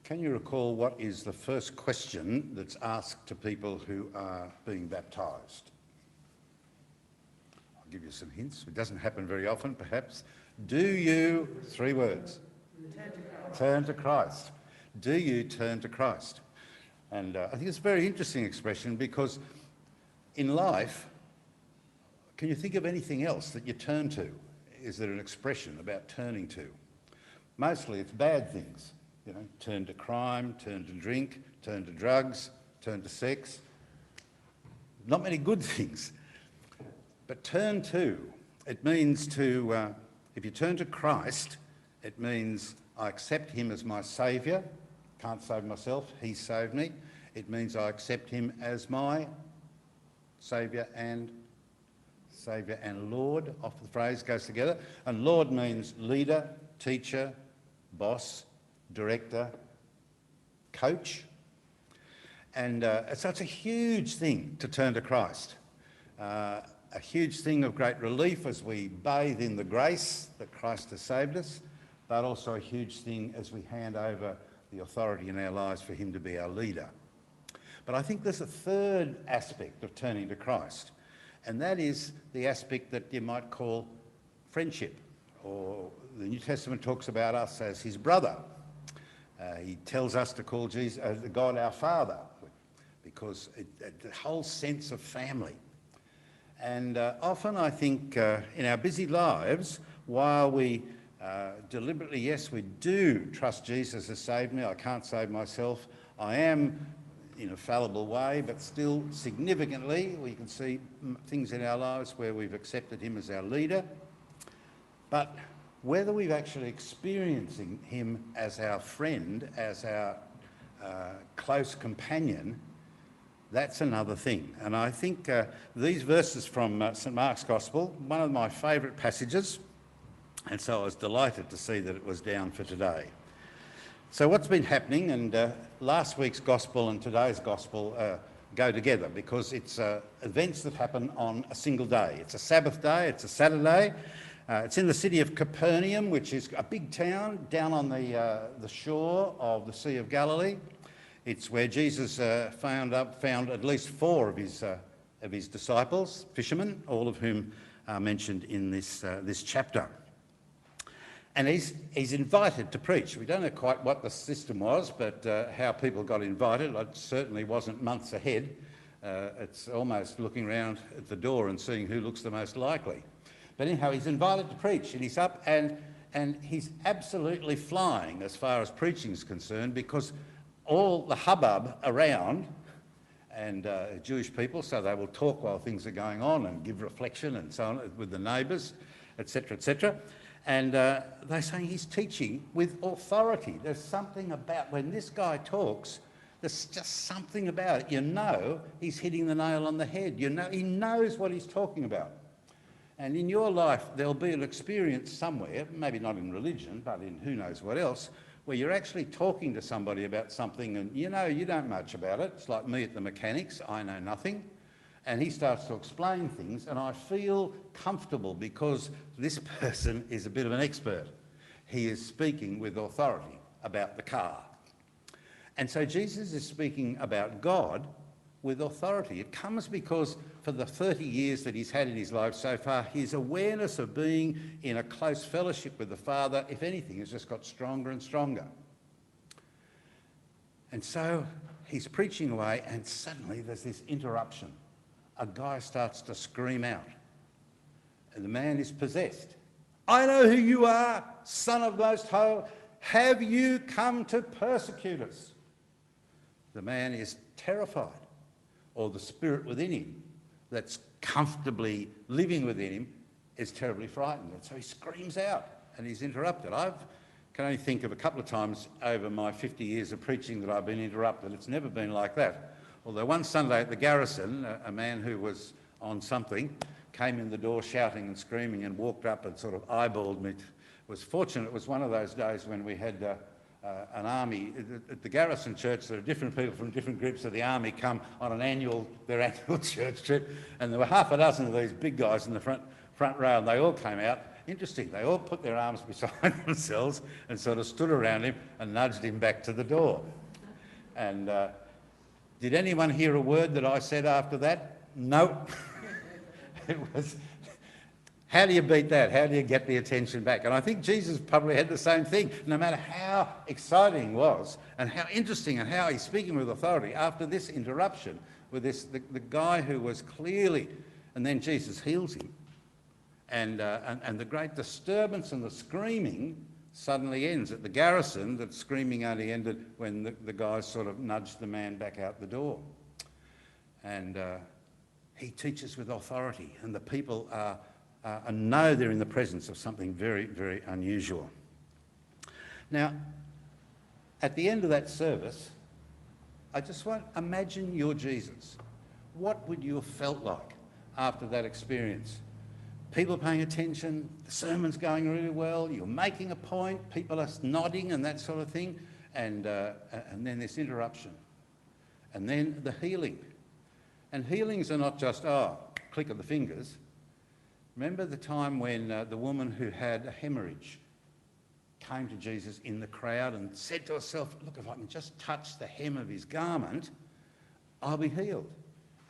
Can you recall what is the first question that's asked to people who are being baptised? I'll give you some hints. It doesn't happen very often, perhaps. Do you, 3 words. Turn to Christ. Do you turn to Christ? And I think it's a very interesting expression because in life, can you think of anything else that you turn to? Is there an expression about turning to? Mostly it's bad things. You know, turn to crime, turn to drink, turn to drugs, turn to sex. Not many good things. But turn to, it means to, if you turn to Christ, it means I accept him as my saviour. Can't save myself, he saved me. It means I accept him as my saviour and Lord. Often the phrase goes together. And Lord means leader, teacher, boss, director, coach. And so it's a huge thing to turn to Christ. A huge thing of great relief as we bathe in the grace that Christ has saved us, but also a huge thing as we hand over the authority in our lives for him to be our leader. But I think there's a third aspect of turning to Christ, and that is the aspect that you might call friendship, or the New Testament talks about us as his brother. He tells us to call Jesus, God our Father, because the whole sense of family. And often I think in our busy lives, while we deliberately, yes, we do trust Jesus has saved me, I can't save myself, I am in a fallible way, but still significantly we can see things in our lives where we've accepted him as our leader. But whether we've actually experiencing him as our friend, as our close companion, that's another thing. And I think these verses from St Mark's Gospel, one of my favourite passages, and so I was delighted to see that it was down for today. So what's been happening, and last week's Gospel and today's Gospel go together because it's events that happen on a single day. It's a Sabbath day, it's a Saturday. It's in the city of Capernaum, which is a big town down on the shore of the Sea of Galilee. It's where Jesus found at least 4 of his disciples, fishermen, all of whom are mentioned in this chapter. And he's invited to preach. We don't know quite what the system was, but how people got invited. It certainly wasn't months ahead. It's almost looking around at the door and seeing who looks the most likely. But anyhow, he's invited to preach, and he's up, and he's absolutely flying as far as preaching is concerned, because all the hubbub around, and Jewish people, so they will talk while things are going on and give reflection and so on with the neighbours, etc., etc. And they're saying he's teaching with authority. There's something about when this guy talks, there's just something about it. You know he's hitting the nail on the head. You know he knows what he's talking about. And in your life, there'll be an experience somewhere, maybe not in religion, but in who knows what else, where you're actually talking to somebody about something and you know you don't much about it. It's like me at the mechanics, I know nothing. And he starts to explain things and I feel comfortable because this person is a bit of an expert. He is speaking with authority about the car. And so Jesus is speaking about God with authority. It comes because for the 30 years that he's had in his life so far, his awareness of being in a close fellowship with the Father, if anything, has just got stronger and stronger. And so he's preaching away and suddenly there's this interruption. A guy starts to scream out and the man is possessed. I know who you are, Son of Most High. Have you come to persecute us? The man is terrified, or the spirit within him that's comfortably living within him is terribly frightened. And so he screams out and he's interrupted. I can only think of a couple of times over my 50 years of preaching that I've been interrupted. It's never been like that. Although one Sunday at the Garrison, a man who was on something came in the door shouting and screaming and walked up and sort of eyeballed me. It was fortunate it was one of those days when we had an army. At the Garrison Church, there are different people from different groups of the army come on their annual church trip, and there were half a dozen of these big guys in the front row, and they all came out, interesting. They all put their arms beside themselves and sort of stood around him and nudged him back to the door. And did anyone hear a word that I said after that? No. It was, how do you beat that? How do you get the attention back? And I think Jesus probably had the same thing. No matter how exciting he was and how interesting and how he's speaking with authority, after this interruption with the guy who was clearly, and then Jesus heals him, and the great disturbance and the screaming suddenly ends. At the garrison, the screaming only ended when the guys sort of nudged the man back out the door. And he teaches with authority, and the people know they're in the presence of something very, very unusual. Now, at the end of that service, I just want to imagine you're Jesus. What would you have felt like after that experience? People paying attention, the sermon's going really well, you're making a point, people are nodding and that sort of thing, and then this interruption. And then the healing. And healings are not just, click of the fingers. Remember the time when the woman who had a hemorrhage came to Jesus in the crowd and said to herself, look, if I can just touch the hem of his garment, I'll be healed.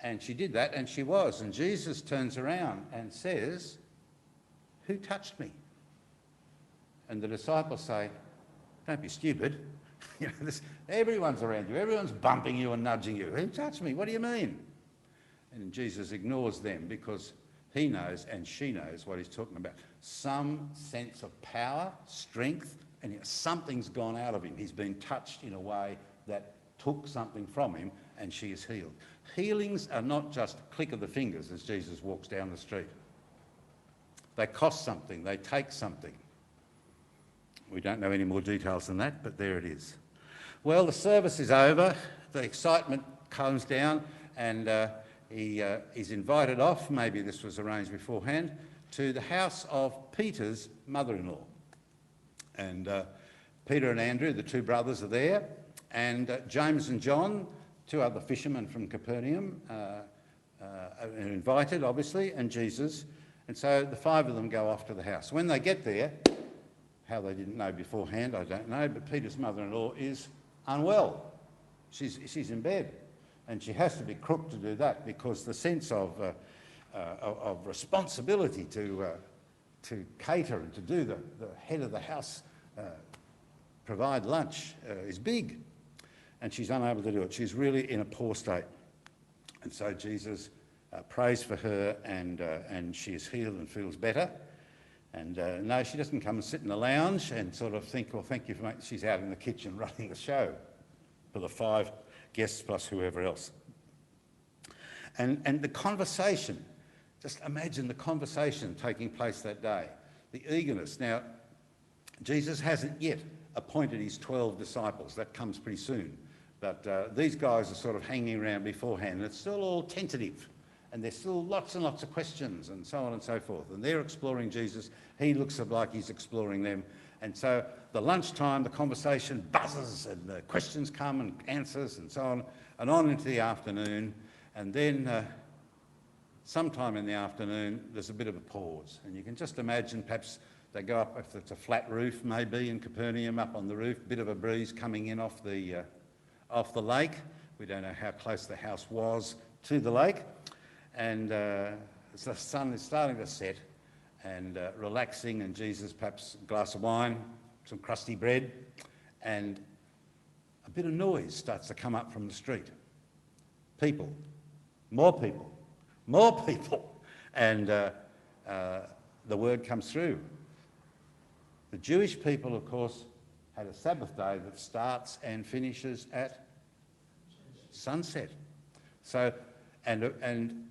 And she did that, and she was. And Jesus turns around and says, who touched me? And the disciples say, don't be stupid. Everyone's around you. Everyone's bumping you and nudging you. Who touched me? What do you mean? And Jesus ignores them because he knows and she knows what he's talking about. Some sense of power, strength, and something's gone out of him. He's been touched in a way that took something from him, and she is healed. Healings are not just a click of the fingers as Jesus walks down the street. They cost something, they take something. We don't know any more details than that, but there it is. Well, the service is over, the excitement calms down, and he's invited off, maybe this was arranged beforehand, to the house of Peter's mother-in-law. And Peter and Andrew, the two brothers, are there, and James and John, two other fishermen from Capernaum, are invited, obviously, and Jesus. And so the five of them go off to the house. When they get there, how they didn't know beforehand, I don't know, but Peter's mother-in-law is unwell. She's in bed, and she has to be crooked to do that because the sense of responsibility to cater and to do the head of the house, provide lunch, is big. And she's unable to do it. She's really in a poor state. And so Jesus prays for her, and she is healed and feels better. And no, she doesn't come and sit in the lounge and sort of think, well, thank you for making... She's out in the kitchen running the show for the 5 guests plus whoever else. And the conversation, just imagine the conversation taking place that day, the eagerness. Now, Jesus hasn't yet appointed his 12 disciples. That comes pretty soon. But these guys are sort of hanging around beforehand, and it's still all tentative. And there's still lots and lots of questions and so on and so forth. And they're exploring Jesus. He looks like he's exploring them. And so the lunchtime, the conversation buzzes, and the questions come and answers and so on into the afternoon. And then sometime in the afternoon, there's a bit of a pause. And you can just imagine perhaps they go up, if it's a flat roof maybe in Capernaum, up on the roof, bit of a breeze coming in off the lake. We don't know how close the house was to the lake. And the sun is starting to set and relaxing, and Jesus, perhaps a glass of wine, some crusty bread, and a bit of noise starts to come up from the street. People, more people, more people. And the word comes through. The Jewish people, of course, had a Sabbath day that starts and finishes at sunset. So, and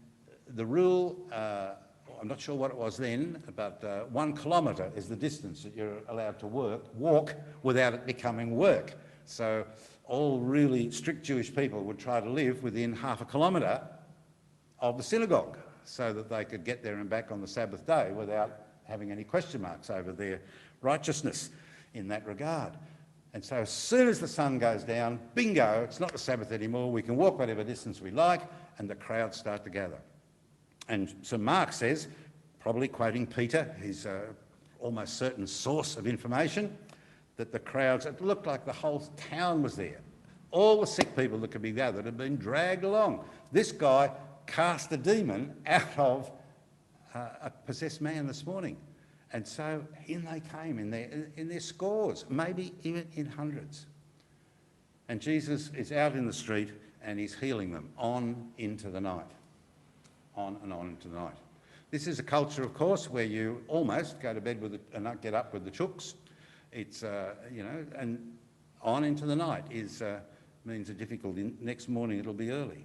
the rule, I'm not sure what it was then, but 1 kilometre is the distance that you're allowed to walk without it becoming work. So all really strict Jewish people would try to live within half a kilometre of the synagogue so that they could get there and back on the Sabbath day without having any question marks over their righteousness in that regard. And so as soon as the sun goes down, bingo, it's not the Sabbath anymore, we can walk whatever distance we like, and the crowds start to gather. And so Mark says, probably quoting Peter, he's almost certain source of information, that the crowds, it looked like the whole town was there. All the sick people that could be there that had been dragged along. This guy cast a demon out of a possessed man this morning. And so in they came in their scores, maybe even in hundreds. And Jesus is out in the street and he's healing them on into the night. On and on into the night. This is a culture, of course, where you almost go to bed and not get up with the chooks. It's, and on into the night means a difficult, next morning it'll be early.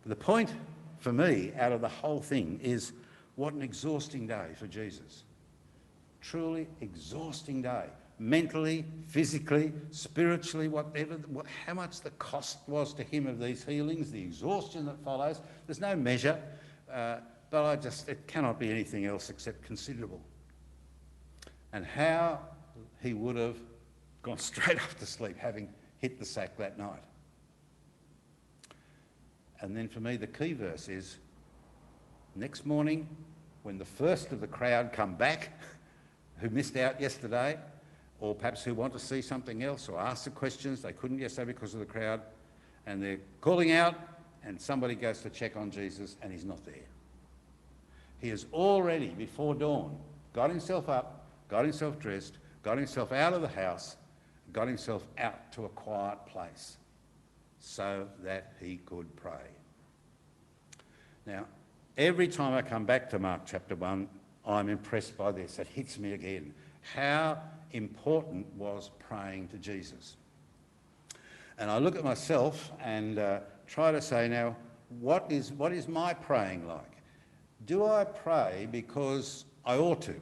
But the point for me out of the whole thing is what an exhausting day for Jesus. Truly exhausting day. Mentally, physically, spiritually, how much the cost was to him of these healings, the exhaustion that follows. There's no measure, but it cannot be anything else except considerable. And how he would have gone straight off to sleep, having hit the sack that night. And then for me, the key verse is, next morning, when the first of the crowd come back, who missed out yesterday, or perhaps who want to see something else or ask the questions they couldn't yesterday because of the crowd, and they're calling out, and somebody goes to check on Jesus and he's not there. He has already, before dawn, got himself up, got himself dressed, got himself out of the house, got himself out to a quiet place so that he could pray. Now, every time I come back to Mark chapter 1, I'm impressed by this. It hits me again. How important was praying to Jesus? And I look at myself and try to say, now, what is my praying like? Do I pray because I ought to?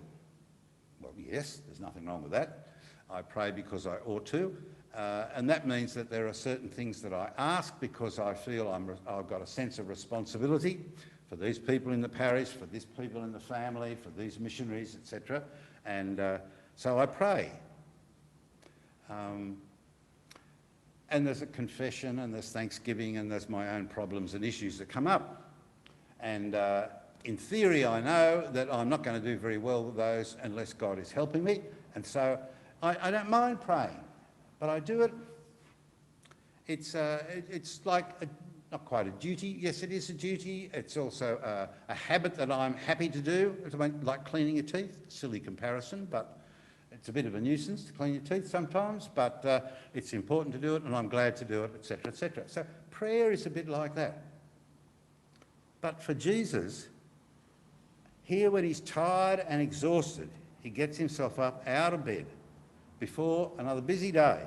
Well, yes, there's nothing wrong with that. I pray because I ought to. And that means that there are certain things that I ask because I feel I've got a sense of responsibility for these people in the parish, for these people in the family, for these missionaries, etc. And so I pray. And there's a confession and there's thanksgiving and there's my own problems and issues that come up. And in theory, I know that I'm not going to do very well with those unless God is helping me. And so I don't mind praying, but I do it. It's like not quite a duty. Yes, it is a duty. It's also a habit that I'm happy to do, like cleaning your teeth. Silly comparison, but it's a bit of a nuisance to clean your teeth sometimes, but it's important to do it, and I'm glad to do it, etc., etc. So prayer is a bit like that. But for Jesus, here when he's tired and exhausted, he gets himself up out of bed before another busy day,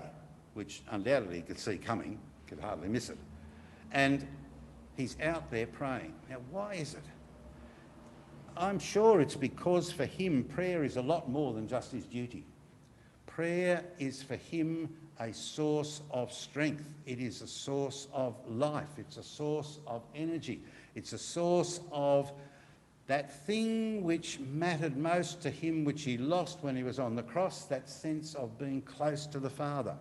which undoubtedly he could see coming, could hardly miss it. And he's out there praying. Now, why is it? I'm sure it's because for him, prayer is a lot more than just his duty. Prayer is for him a source of strength. It is a source of life. It's a source of energy. It's a source of that thing which mattered most to him, which he lost when he was on the cross, that sense of being close to the Father.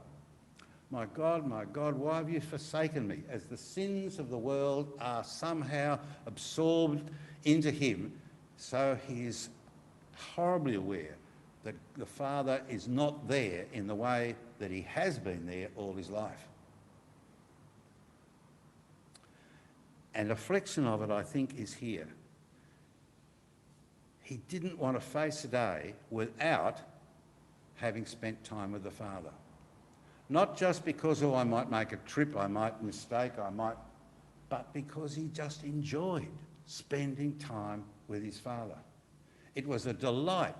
My God, why have you forsaken me? As the sins of the world are somehow absorbed into him, so he is horribly aware that the Father is not there in the way that he has been there all his life. And a reflection of it, I think, is here. He didn't want to face a day without having spent time with the Father. Not just because, I might make a trip, I might mistake, but because he just enjoyed spending time with his Father. It was a delight,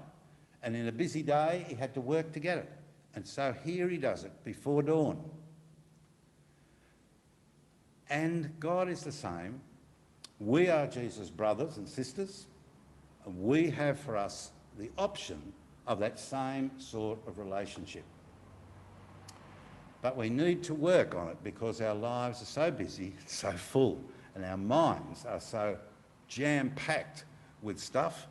and in a busy day, he had to work to get it. And so here he does it before dawn. And God is the same. We are Jesus' brothers and sisters, and we have for us the option of that same sort of relationship. But we need to work on it because our lives are so busy, so full, and our minds are so jam-packed with stuff,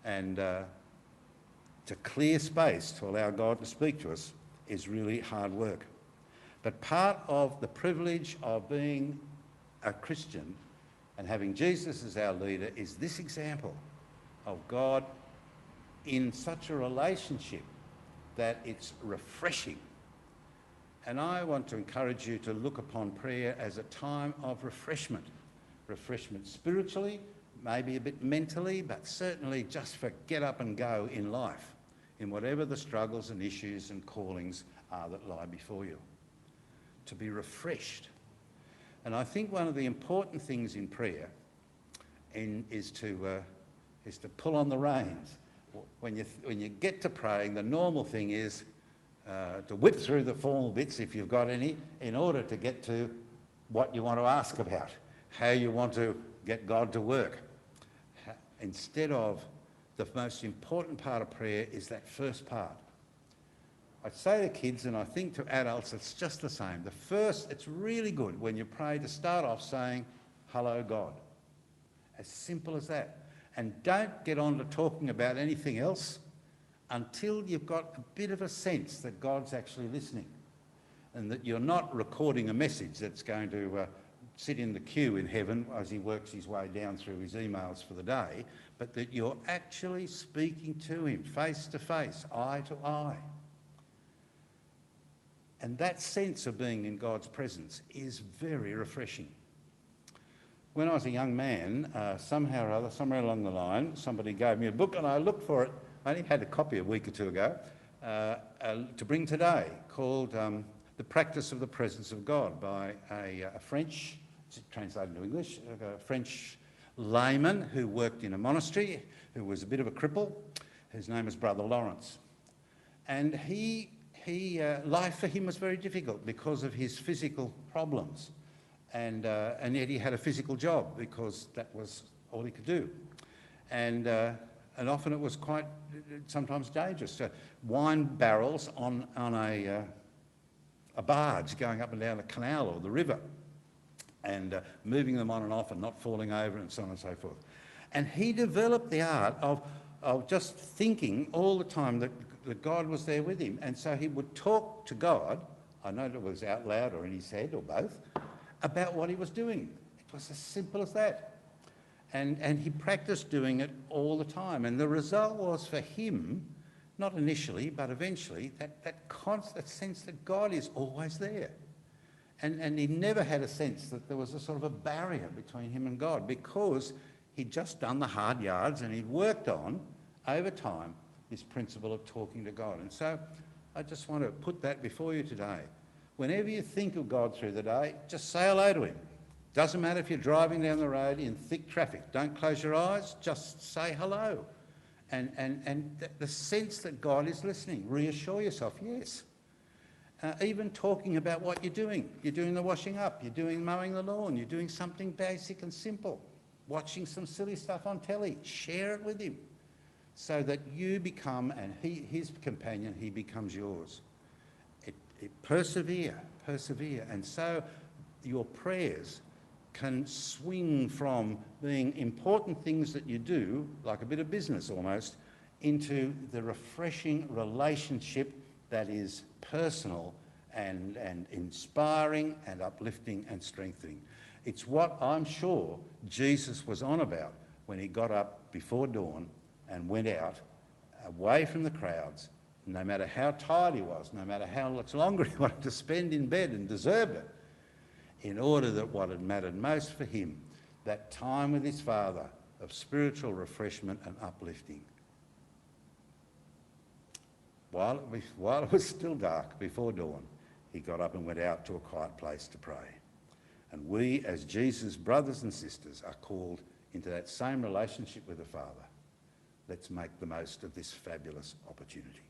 and to clear space to allow God to speak to us is really hard work. But part of the privilege of being a Christian and having Jesus as our leader is this example of God in such a relationship that it's refreshing. And I want to encourage you to look upon prayer as a time of refreshment. Refreshment spiritually, maybe a bit mentally, but certainly just for get up and go in life, in whatever the struggles and issues and callings are that lie before you. To be refreshed. And I think one of the important things in prayer is to pull on the reins. When you get to praying, the normal thing is to whip through the formal bits, if you've got any, in order to get to what you want to ask about, how you want to get God to work. Instead of the most important part of prayer is that first part. I say to kids, and I think to adults, it's just the same. It's really good when you pray to start off saying, "Hello, God." As simple as that. And don't get on to talking about anything else until you've got a bit of a sense that God's actually listening and that you're not recording a message that's going to sit in the queue in heaven as he works his way down through his emails for the day, but that you're actually speaking to him face to face, eye to eye. And that sense of being in God's presence is very refreshing. When I was a young man, somehow or other, somewhere along the line, somebody gave me a book and I looked for it. I only had a copy a week or two ago to bring today, called The Practice of the Presence of God by a French, translated into English, a French layman who worked in a monastery, who was a bit of a cripple. His name is Brother Lawrence. And life for him was very difficult because of his physical problems. And yet he had a physical job because that was all he could do. And often it was quite, sometimes dangerous. So wine barrels on a barge going up and down the canal or the river, and moving them on and off and not falling over and so on and so forth. And he developed the art of just thinking all the time that God was there with him. And so he would talk to God, I know it was out loud or in his head or both, about what he was doing. It was as simple as that. And he practiced doing it all the time. And the result was for him, not initially, but eventually, that constant sense that God is always there. And he never had a sense that there was a sort of a barrier between him and God, because he'd just done the hard yards and he'd worked on, over time, this principle of talking to God. And so I just want to put that before you today. Whenever you think of God through the day, just say hello to him. Doesn't matter if you're driving down the road in thick traffic. Don't close your eyes, just say hello. And the sense that God is listening, reassure yourself, yes. Even talking about what you're doing. You're doing the washing up, you're doing mowing the lawn, you're doing something basic and simple. Watching some silly stuff on telly, share it with him, so that you become, and his companion, he becomes yours. Persevere. And so your prayers can swing from being important things that you do, like a bit of business almost, into the refreshing relationship that is personal and inspiring and uplifting and strengthening. It's what I'm sure Jesus was on about when he got up before dawn and went out away from the crowds, no matter how tired he was, no matter how much longer he wanted to spend in bed, and deserved it, in order that what had mattered most for him, that time with his Father of spiritual refreshment and uplifting. While it was still dark, before dawn, he got up and went out to a quiet place to pray. And we, as Jesus' brothers and sisters, are called into that same relationship with the Father. Let's make the most of this fabulous opportunity.